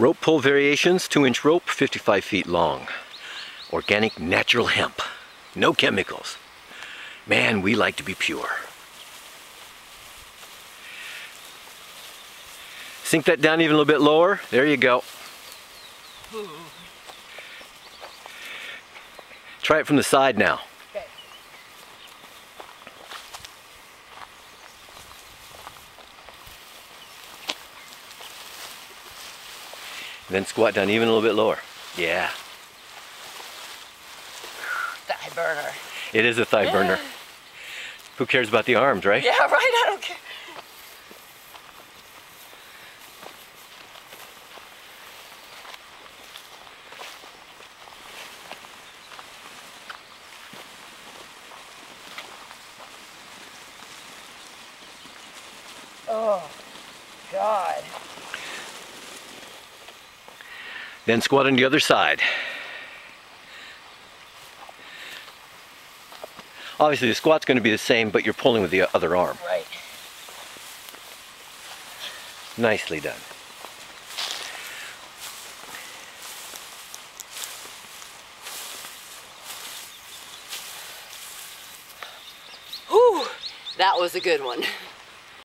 Rope pull variations, 2-inch rope, 55 feet long. Organic natural hemp. No chemicals. Man, we like to be pure. Sink that down even a little bit lower. There you go. Ooh. Try it from the side now. Okay. Then squat down even a little bit lower. Yeah. Thigh burner. It is a thigh burner. Who cares about the arms, right? Yeah, right, I don't care. Oh, God. Then squat on the other side. Obviously the squat's going to be the same, but you're pulling with the other arm. Right. Nicely done. Whew, that was a good one.